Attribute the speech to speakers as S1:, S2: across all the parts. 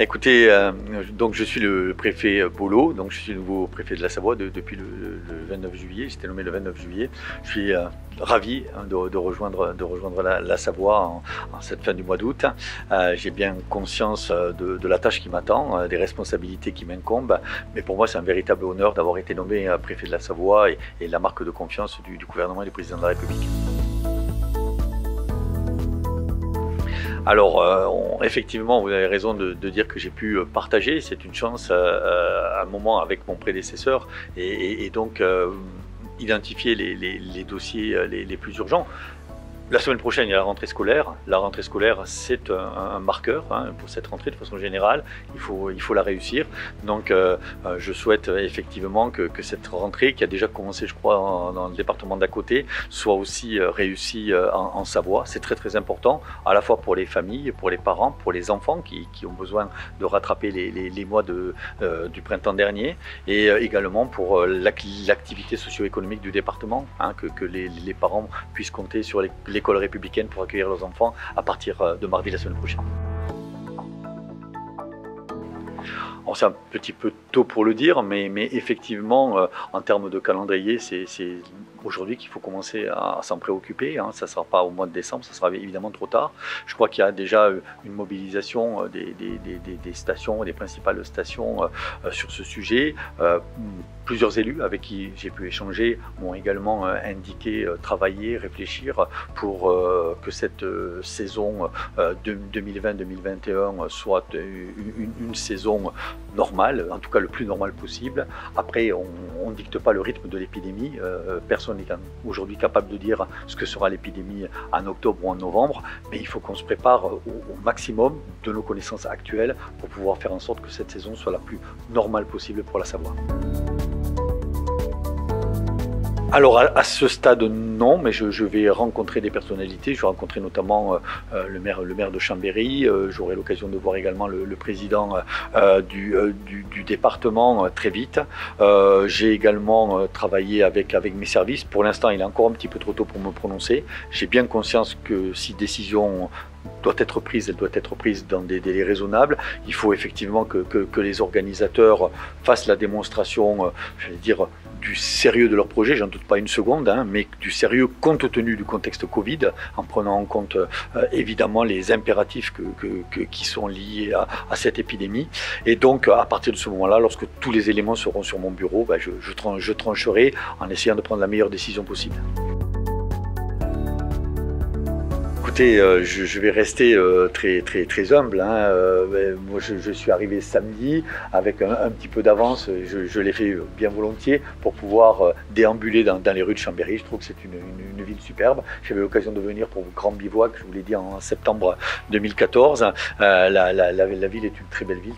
S1: Écoutez, donc je suis le préfet Bolo, donc je suis le nouveau préfet de la Savoie depuis le 29 juillet. J'étais nommé le 29 juillet. Je suis ravi de rejoindre la Savoie en cette fin du mois d'août. J'ai bien conscience de la tâche qui m'attend, des responsabilités qui m'incombent, mais pour moi c'est un véritable honneur d'avoir été nommé préfet de la Savoie et la marque de confiance du gouvernement et du président de la République. Alors, effectivement, vous avez raison de dire que j'ai pu partager, c'est une chance, un moment avec mon prédécesseur et donc identifier les dossiers les plus urgents. La semaine prochaine, il y a la rentrée scolaire. La rentrée scolaire, c'est un marqueur pour cette rentrée de façon générale. Il faut la réussir. Donc, je souhaite effectivement que cette rentrée, qui a déjà commencé, je crois, dans le département d'à côté, soit aussi réussie en Savoie. C'est très très important, à la fois pour les familles, pour les parents, pour les enfants qui ont besoin de rattraper les mois du printemps dernier, et également pour l'activité socio-économique du département, que les parents puissent compter sur l'école républicaine pour accueillir leurs enfants à partir de mardi la semaine prochaine. C'est un petit peu tôt pour le dire, mais effectivement, en termes de calendrier, c'est aujourd'hui qu'il faut commencer à s'en préoccuper. Ça ne sera pas au mois de décembre, ça sera évidemment trop tard. Je crois qu'il y a déjà une mobilisation des stations, des principales stations sur ce sujet. Plusieurs élus avec qui j'ai pu échanger m'ont également indiqué travailler, réfléchir pour que cette saison 2020-2021 soit une saison normale, en tout cas le plus normale possible. Après, on ne dicte pas le rythme de l'épidémie. Personne n'est aujourd'hui capable de dire ce que sera l'épidémie en octobre ou en novembre, mais il faut qu'on se prépare au maximum de nos connaissances actuelles pour pouvoir faire en sorte que cette saison soit la plus normale possible pour la Savoie. Alors à ce stade non, mais je vais rencontrer des personnalités. Je vais rencontrer notamment le maire de Chambéry. J'aurai l'occasion de voir également le président du département très vite. J'ai également travaillé avec mes services. Pour l'instant, il est encore un petit peu trop tôt pour me prononcer. J'ai bien conscience que si décision doit être prise, elle doit être prise dans des délais raisonnables. Il faut effectivement que les organisateurs fassent la démonstration, j'allais dire, du sérieux de leur projet, j'en doute pas une seconde, mais du sérieux compte tenu du contexte Covid, en prenant en compte évidemment les impératifs qui sont liés à cette épidémie. Et donc à partir de ce moment-là, lorsque tous les éléments seront sur mon bureau, je trancherai en essayant de prendre la meilleure décision possible. Écoutez, je vais rester très humble. Moi, je suis arrivé samedi avec un petit peu d'avance. Je l'ai fait bien volontiers pour pouvoir déambuler dans les rues de Chambéry. Je trouve que c'est une ville superbe. J'avais l'occasion de venir pour Grand Bivouac, je vous l'ai dit, en septembre 2014. La ville est une très belle ville,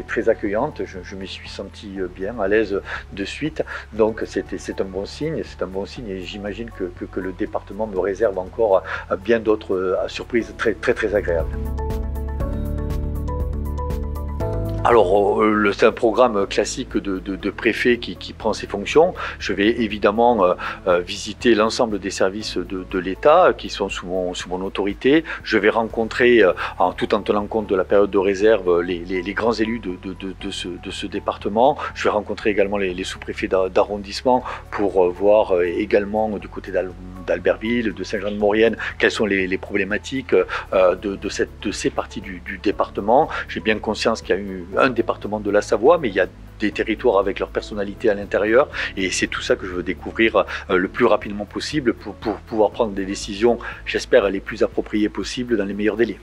S1: très accueillante. Je m'y suis senti bien, à l'aise de suite. Donc c'est un bon signe. C'est un bon signe et j'imagine que le département me réserve encore bien d'autres surprise très agréable. Alors, c'est un programme classique de préfet qui prend ses fonctions. Je vais évidemment visiter l'ensemble des services de l'État qui sont sous mon autorité. Je vais rencontrer, tout en tenant compte de la période de réserve, les grands élus de ce département. Je vais rencontrer également les sous-préfets d'arrondissement pour voir également du côté d'Albertville, de Saint-Jean-de-Maurienne, quelles sont les problématiques de ces parties du département. J'ai bien conscience qu'il y a eu un département de la Savoie, mais il y a des territoires avec leur personnalité à l'intérieur et c'est tout ça que je veux découvrir le plus rapidement possible pour pouvoir prendre des décisions, j'espère, les plus appropriées possibles dans les meilleurs délais.